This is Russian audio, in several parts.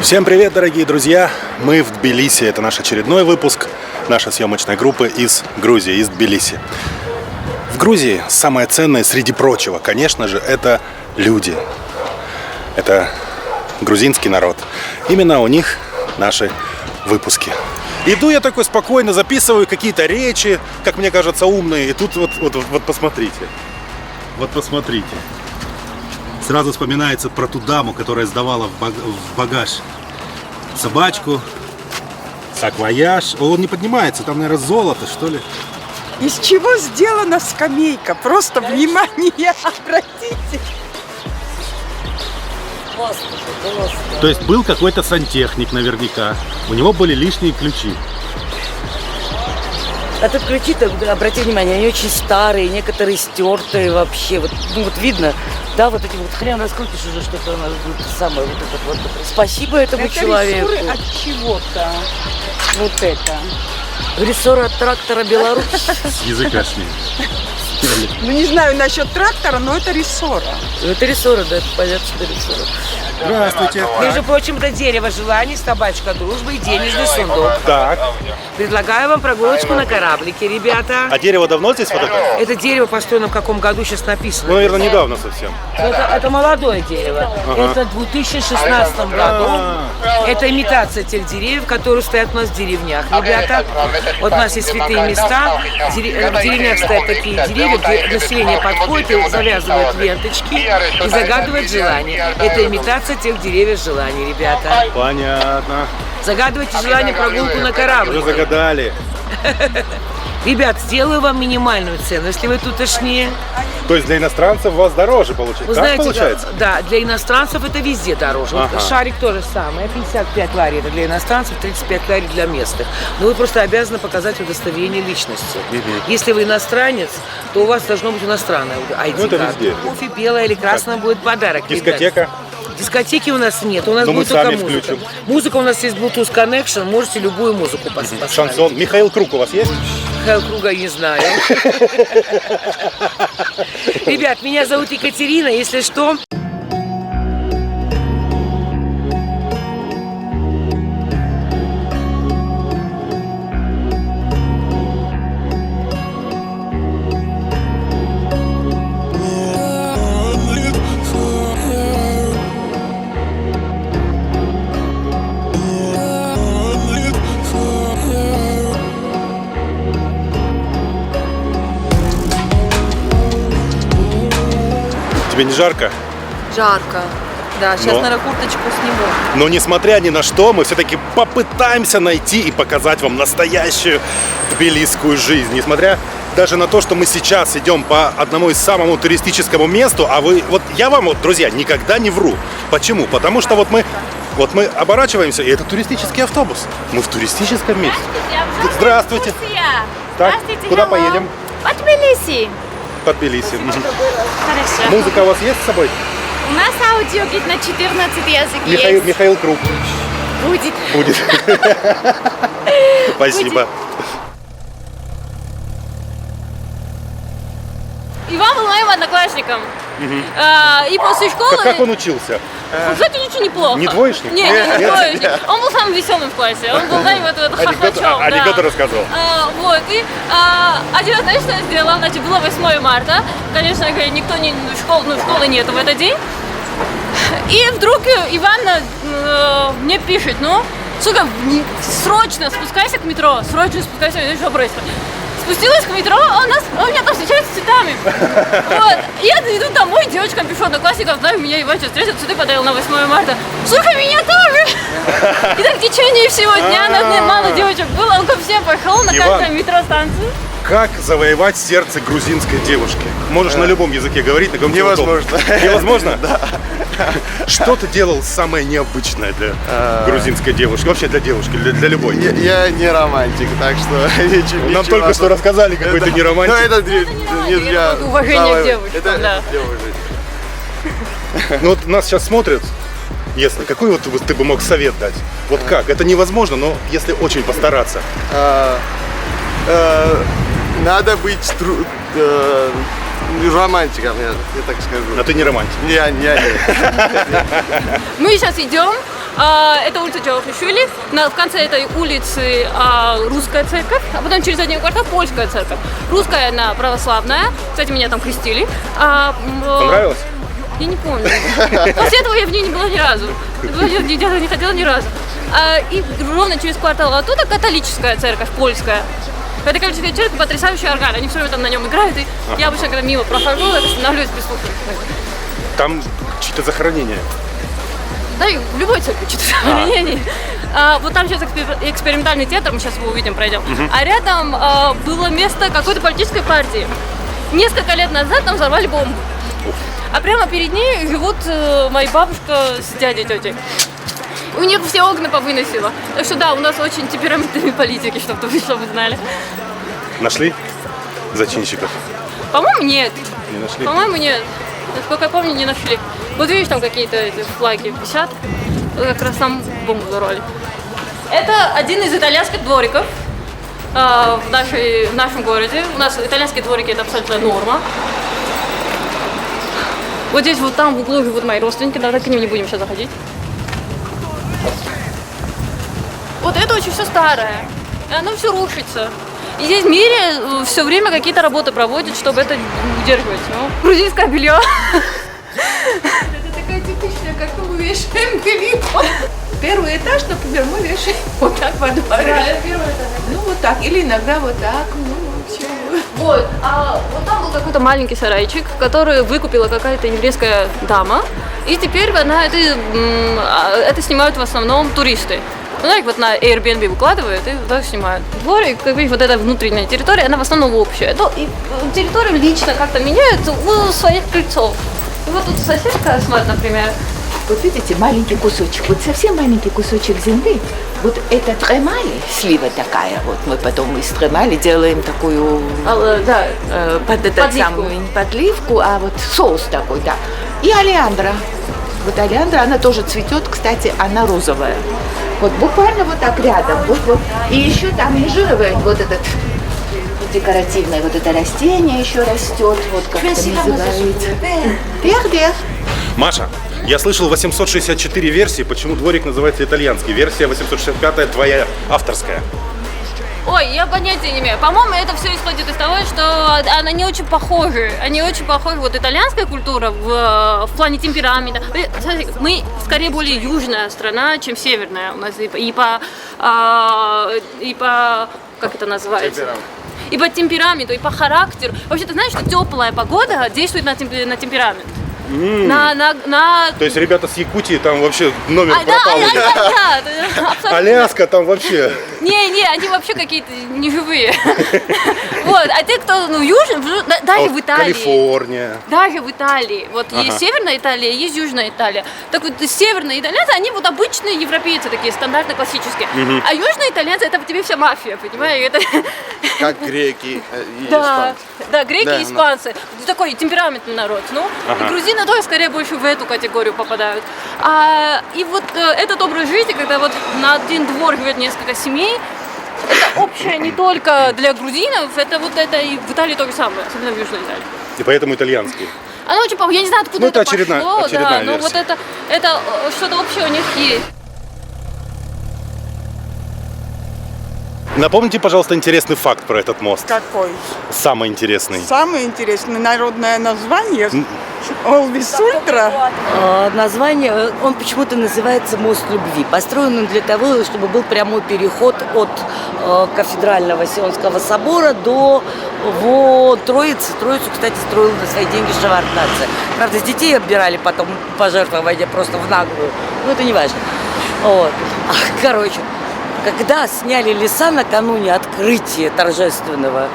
Всем привет, дорогие друзья! Мы в Тбилиси. Это наш очередной выпуск нашей съемочной группы из Грузии, из Тбилиси. В Грузии самое ценное среди прочего, конечно же, это люди. Это грузинский народ. Именно у них наши выпуски. Иду я такой спокойно, записываю какие-то речи, как мне кажется, умные. И тут вот посмотрите. Вот посмотрите. Сразу вспоминается про ту даму, которая сдавала в багаж собачку, саквояж. Он не поднимается, там, наверное, золото, что ли. Из чего сделана скамейка? Просто внимание обратите. То есть был какой-то сантехник наверняка. У него были лишние ключи. А тут ключи-то, обрати внимание, они очень старые, некоторые стертые вообще. Вот, ну вот видно, да, вот эти вот хрен раскрутишь уже что-то у нас самое вот это вот. Спасибо этому человеку. Рессоры от чего-то. Вот это. Рессоры от трактора «Беларусь». С языка шли. Ну не знаю насчет трактора, но это рессора. Это рессоры, да, это понятно, что рессоры. Здравствуйте. Между прочим, это дерево желаний, собачка дружбы и денежный сундук. Так. Предлагаю вам прогулочку на кораблике, ребята. А дерево давно здесь вот это? Это дерево построено в каком году, сейчас написано. Ну, наверное, недавно совсем. Это молодое дерево. Это в 2016 году. Это имитация тех деревьев, которые стоят у нас в деревнях. Ребята, вот у нас есть святые места. В деревнях стоят такие деревья, где население подходит и завязывает ленточки и загадывает желание. Это имитация тех деревьев желаний, ребята. Понятно. Загадывайте желание прогулку на корабль. Уже загадали. Ребят, сделаю вам минимальную цену, если вы тутошние. То есть для иностранцев у вас дороже получается? Вы Так знаете, получается? да, для иностранцев это везде дороже. Вот Ага. шарик тоже самое, 55 лари это для иностранцев, 35 лари для местных. Но вы просто обязаны показать удостоверение личности. Если вы иностранец, то у вас должно быть иностранное ID. Ну, это везде. Кофе белое или красное будет подарок. ребят. Дискотека? Дискотеки у нас нет, у нас Но мы будет только сами музыка. включим. Музыка у нас есть Bluetooth Connection, можете любую музыку поставить. Шансон. Михаил Круг у вас есть? Михаил Круга я не знаю. Ребят, меня зовут Екатерина, если что. Тебе не жарко? Жарко. Да, сейчас, Но- наверное, курточку сниму. Но несмотря ни на что, мы все-таки попытаемся найти и показать вам настоящую тбилисскую жизнь. Несмотря даже на то, что мы сейчас идем по одному из самому туристическому месту, а вы, вот я вам, вот, друзья, никогда не вру. Почему? Потому что вот мы оборачиваемся, и это туристический автобус. Мы в туристическом месте. Здравствуйте. Так, Здравствуйте, куда hello. поедем? По Тбилиси. По Тбилиси. Мгм. Хорошо. Музыка у вас есть с собой? У нас аудиогид на 14 язык есть. Михаил Круг Будет. будет. Спасибо. Иван был моим одноклассником. И после школы... Как он учился? Кстати, очень неплохо. Не двоечник? Не двоечник. Он был самым веселым в классе. Он был, знаете, вот хохлачом. Анекдоты рассказывал. Вот, и один раз, знаешь, что я сделала? Значит, было 8 марта. Конечно, никто не... школы нету в этот день. И вдруг Иван мне пишет, ну, сука, срочно спускайся к метро, срочно спускайся, что происходит? Спустилась к метро, он меня там встречает с цветами. Вот. Я иду домой, девочкам пишу, одноклассникам, знаю, меня Иван сейчас встретит, цветы подарил на 8 марта. Слушай, меня тоже! И так в течение всего дня мало девочек было, он ко всем пошел на Иван. каждой метростанции. Как завоевать сердце грузинской девушки? Можешь на любом языке говорить, на каком тебе удобно. Невозможно? Да. Что ты делал самое необычное для грузинской девушки? Вообще для девушки, для любой. Я не романтик, так что ничего. Нам только что рассказали, какой ты не Ну романтик. это не для... Уважение к девушкам, Это да. для уважения. Ну вот нас сейчас смотрят. Если какой вот ты бы мог совет дать? Вот как? Это невозможно, но если очень постараться. Надо быть романтиком, я так скажу. А ты не романтик. Не. Мы сейчас идем Это улица Джавахишвили. В конце этой улицы русская церковь, а потом через один квартал польская церковь. Русская, она православная. Кстати, меня там крестили. Понравилось? Я не помню. После этого я в ней не была ни разу. Я не ходила ни разу. И ровно через квартал оттуда католическая церковь, польская. Это католическая церковь, потрясающий орган. Они все время там на нем играют, и я обычно, когда мимо прохожу, останавливаюсь прислушиваюсь. Там чьи-то захоронения. Да, и в любой церкви что-то захоронение. Вот там сейчас экспериментальный театр, мы сейчас его увидим, пройдем. А рядом было место какой-то политической партии. Несколько лет назад там взорвали бомбу. А прямо перед ней живут моя бабушка с дядей, тетей. У них все окна повыносило. Так что да, у нас очень темпераментные политики, чтобы вы знали. Нашли зачинщиков? По-моему, нет. Не нашли? По-моему, нет. Насколько я помню, не нашли. Вот видишь, там какие-то эти флаги висят. Вот как раз там бомбу взорвали. Это один из итальянских двориков в нашем городе. У нас итальянские дворики – это абсолютная норма. Вот здесь вот там в углу живут мои родственники, но к ним не будем сейчас заходить. Вот это очень все старое, и оно все рушится. И здесь в мире все время какие-то работы проводят, чтобы это удерживать. Ну, грузинское белье. Это такая типичная, как мы вешаем белье. Первый этаж, например, мы вешаем вот так во дворе. Да, это первый этаж. Ну вот так, или иногда вот так, ну вообще. Вот, а вот там был какой-то маленький сарайчик, который выкупила какая-то еврейская дама, и теперь это снимают в основном туристы. Ну, так вот на Airbnb выкладывают и вот так снимают. Дворик, как видишь, вот эта внутренняя территория, она в основном общая. Ну, и территория лично как-то меняется у своих крыльцов. И вот тут соседка, например. Вот видите, маленький кусочек, вот совсем маленький кусочек земли, вот это тремали, слива такая, вот мы потом из тремали делаем такую, Да, под этот подливку. самый, не подливку, а вот соус такой, да. И олеандра. Вот олеандра, она тоже цветет, кстати, она розовая. Вот буквально вот так рядом, вот. И еще там межировает вот этот декоративное вот это растение еще растет, вот как это называется. Пердер. Маша, я слышал 864 версии, почему дворик называется итальянский. Версия 865 твоя авторская. Ой, я понятия не имею. По-моему, это все исходит из того, что они очень похожи. Они очень похожи. Вот итальянская культура в плане темперамента. Смотрите, мы скорее более южная страна, чем северная. У нас и по как это называется? И по темпераменту, и по характеру. Вообще, ты знаешь, что теплая погода действует на темперамент? То есть ребята с Якутии там вообще номер пропал. Да, абсолютно. Аляска там вообще. Не, они вообще какие-то неживые. Вот, а те, кто южный, даже в Италии. Калифорния. Даже в Италии. Вот есть северная Италия, есть южная Италия. Так вот, северные итальянцы, они вот обычные европейцы такие, стандартно классические. А южные итальянцы, это тебе вся мафия, понимаешь? Это... Как греки и Да, испанцы. да, греки Да, и испанцы. Такой темпераментный народ. Ну, и грузины тоже скорее больше в эту категорию попадают. И вот этот образ жизни, когда вот на один двор живет несколько семей, это общее не только для грузинов, это и в Италии то же самое, особенно в Южной Италии. И поэтому итальянский. Оно очень похоже, я не знаю, откуда Ну, это это очередная пошло, да, но версия. вот это что-то общее у них есть. Напомните, пожалуйста, интересный факт про этот мост. Какой? Самый интересный. Самое интересное народное название Олвис Ультра. Название, он почему-то называется «Мост любви». Построен он для того, чтобы был прямой переход от кафедрального Сионского собора до Троицы. Троицу, кстати, строил на свои деньги Шеварднадзе. Правда, с детей отбирали потом пожертвования просто в наглую. Но это не важно. Вот. Короче, когда сняли леса накануне открытия торжественного,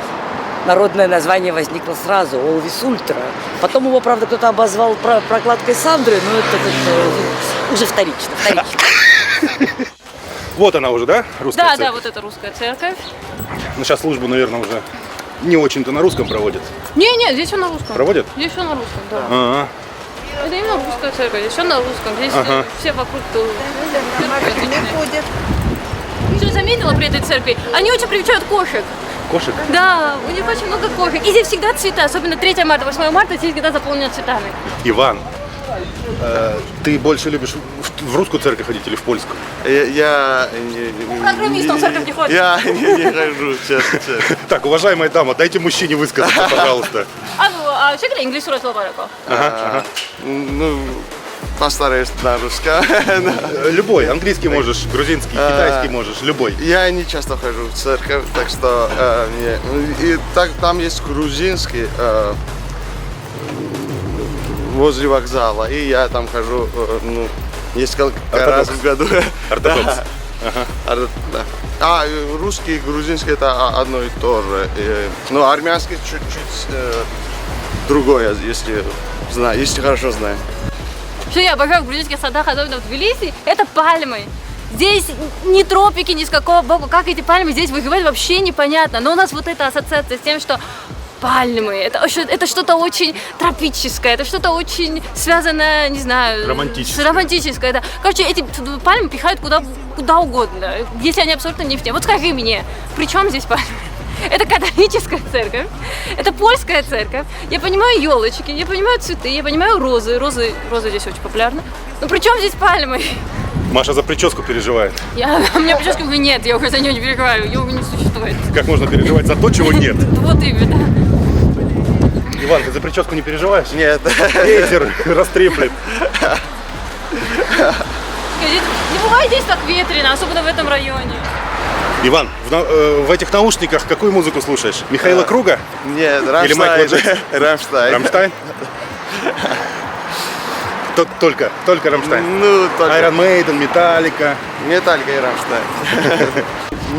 народное название возникло сразу – Олвис Ультра. Потом его, правда, кто-то обозвал прокладкой Сандры, но это уже вторично. Вот она уже, да, русская Да, церковь? да, вот это русская церковь. Ну, сейчас службу, наверное, уже не очень-то на русском проводят. Не, здесь все на русском. Проводят? Здесь все на русском, да. Ага. Это именно русская церковь, здесь все на русском. Здесь все вокруг Ходят. Что заметила при этой церкви? Они очень привечают кошек. Кошек? Да, у них очень много кошек. И здесь всегда цветы, особенно 3 марта, 8 марта, здесь всегда заполнены цветами. Иван, Ты больше любишь в русскую церковь ходить или в польскую? Я Программистом в церковь не ходит. Я не хожу, честно. Так, уважаемая дама, дайте мужчине высказаться, пожалуйста. Чекали инглиш сурат лабарако? Ну, постараюсь на русском. Любой, английский можешь, грузинский, китайский можешь, любой. Я не часто хожу в церковь, так что там есть грузинский возле вокзала, и я там хожу несколько раз в году. Ортодокс. Да. А русский и грузинский это одно и то же. Но армянский чуть-чуть другое, если хорошо знаю. Что я обожаю в грузинских садах, особенно в Тбилиси, это пальмы. Здесь ни тропики, ни с какого боку. Как эти пальмы здесь выживают, вообще непонятно. Но у нас вот эта ассоциация с тем, что пальмы, это что-то очень тропическое, это что-то очень связанное, не знаю, романтическое. С романтическое. Да. Короче, эти пальмы пихают куда угодно, если они абсолютно не в тему. Вот скажи мне, при чем здесь пальмы? Это католическая церковь, это польская церковь. Я понимаю елочки, я понимаю цветы, я понимаю розы. Розы здесь очень популярны. Но при чем здесь пальмы? Маша за прическу переживает. У меня прически уже нет, я уже за нее не переживаю, ее уже не существует. Как можно переживать за то, чего нет? Вот именно. Иван, ты за прическу не переживаешь? Нет. Ветер растреплет. Скажите, не бывает здесь так ветрено, особенно в этом районе. Иван, в этих наушниках какую музыку слушаешь? Михаила Круга? Нет, Или Майкла Рамштайн. Джексона? Рамштайн. Рамштайн? Только Рамштайн? Ну, только. Iron Maiden, Metallica. Металлика и Рамштайн.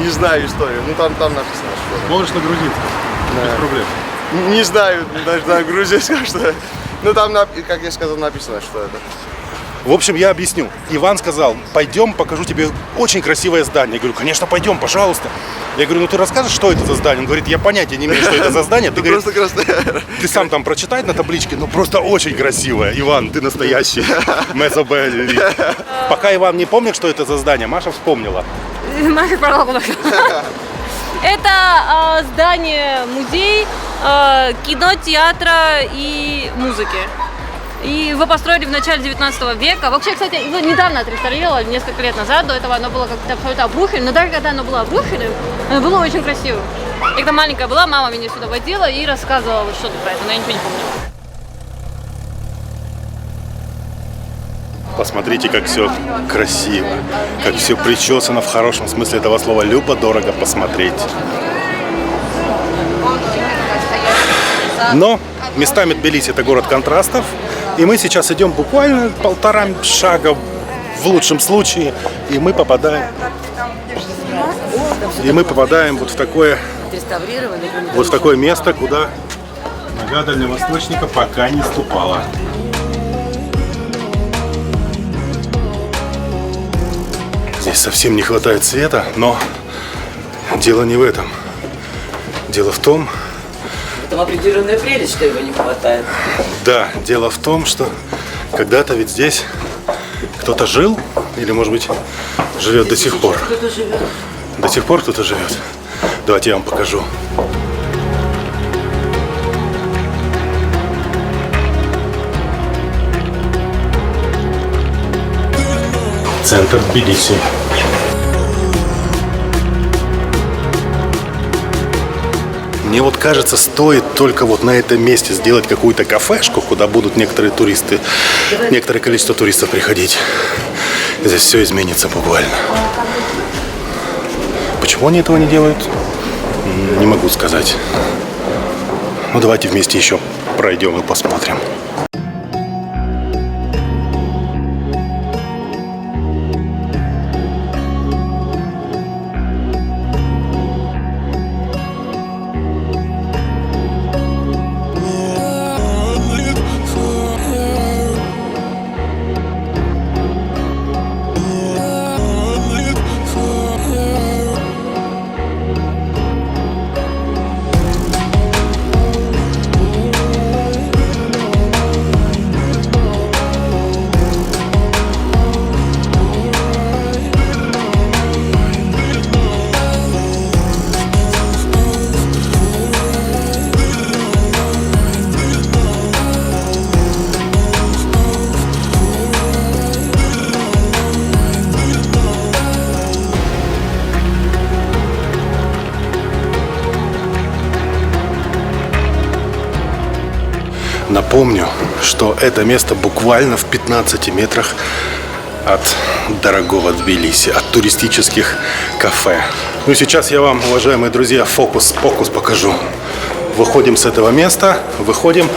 Не знаю историю, ну там написано что-то. Можешь на грузинском, без проблем. Не знаю, даже на грузинском что. Ну там, как я сказал, написано, что это. В общем, я объясню. Иван сказал, пойдем, покажу тебе очень красивое здание. Я говорю, конечно, пойдем, пожалуйста. Я говорю, ну ты расскажешь, что это за здание? Он говорит, я понятия не имею, что это за здание. Ты, говорит, ты сам там прочитай на табличке, ну просто очень красивое. Иван, ты настоящий. Пока Иван не помнит, что это за здание, Маша вспомнила. Маша порвала. Это здание, музей кино, театра и музыки. И его построили в начале 19 века. Вообще, кстати, его недавно отреставрировали, несколько лет назад. До этого оно было как-то абсолютно обрушено. Но даже когда оно было обрушено, оно было очень красивым. Я когда маленькая была, мама меня сюда водила и рассказывала вот что-то про это, но я ничего не помню. Посмотрите, как все красиво, как все причесано в хорошем смысле этого слова. Любо-дорого посмотреть. Но местами Тбилиси это город контрастов. И мы сейчас идем буквально 1,5 шага в лучшем случае. И мы попадаем вот в такое место, куда нога дальневосточника пока не ступала. Здесь совсем не хватает света, но дело не в этом. Дело в том... Там определенная прелесть, что его не хватает. Да, дело в том, что когда-то ведь здесь кто-то жил, или, может быть, живет до сих пор. Кто-то живет. До сих пор кто-то живет. Давайте я вам покажу. Центр Тбилиси. Мне вот кажется, стоит только вот на этом месте сделать какую-то кафешку, куда будут некоторые туристы, некоторое количество туристов приходить. Здесь все изменится буквально. Почему они этого не делают? Не могу сказать. Ну давайте вместе еще пройдем и посмотрим. Напомню, что это место буквально в 15 метрах от дорогого Тбилиси, от туристических кафе. Ну и сейчас я вам, уважаемые друзья, фокус-покус покажу. Выходим с этого места, выходим,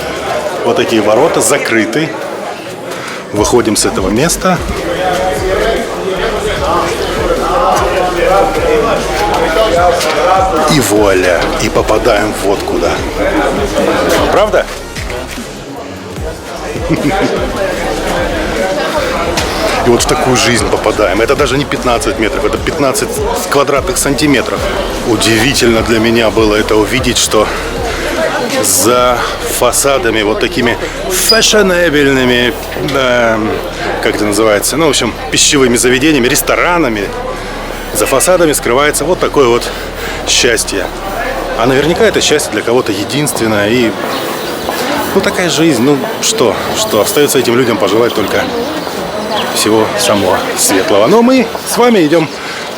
вот такие ворота закрыты. Выходим с этого места. И вуаля, и попадаем вот куда. Правда? И вот в такую жизнь попадаем. Это даже не 15 метров, это 15 квадратных сантиметров. Удивительно для меня было это увидеть, что за фасадами вот такими фешенебельными, как это называется, ну, в общем, пищевыми заведениями, ресторанами, за фасадами скрывается вот такое вот счастье. А наверняка это счастье для кого-то единственное. И, ну, такая жизнь, ну, что остается этим людям пожелать только всего самого светлого. Но мы с вами идем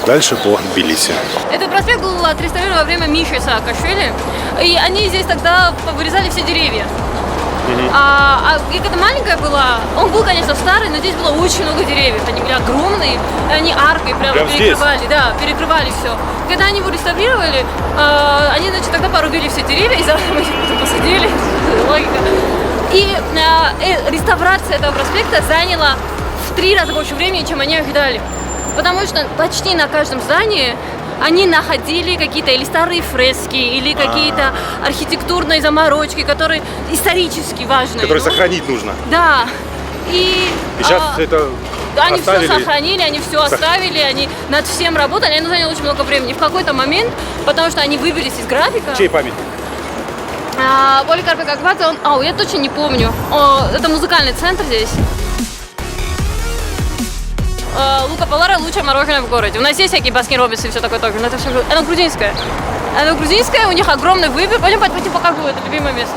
дальше по Тбилиси. Этот проспект был отреставрирован во время Миши Саакашвили, и они здесь тогда вырезали все деревья. И когда маленькая была, он был, конечно, старый, но здесь было очень много деревьев. Они были огромные, они аркой прямо перекрывали, здесь? Да, перекрывали все. Когда они его реставрировали, они, значит, тогда порубили все деревья, и заново их потом посадили. Логика. И реставрация этого проспекта заняла в 3 раза больше времени, чем они ожидали. Потому что почти на каждом здании они находили какие-то или старые фрески, или какие-то архитектурные заморочки, которые исторически важны. Которые сохранить нужно. Да. И сейчас это они оставили. Все сохранили, они все оставили, они над всем работали, они заняли очень много времени. В какой-то момент, потому что они выбились из графика. Чей память? Поликарпа Гагбадзе, я точно не помню. Это музыкальный центр здесь. Лука Полара лучшее мороженое в городе. У нас есть всякие Баскин Роббинс и все такое тоже, но это все оно грузинское. Оно грузинское, у них огромный выбор. Пойдем покажу, это любимое место.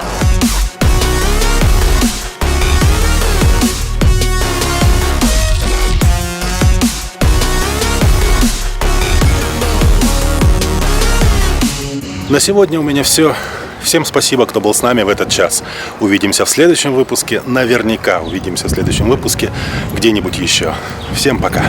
На сегодня у меня все. Всем спасибо, кто был с нами в этот час. Увидимся в следующем выпуске. Наверняка увидимся в следующем выпуске где-нибудь еще. Всем пока.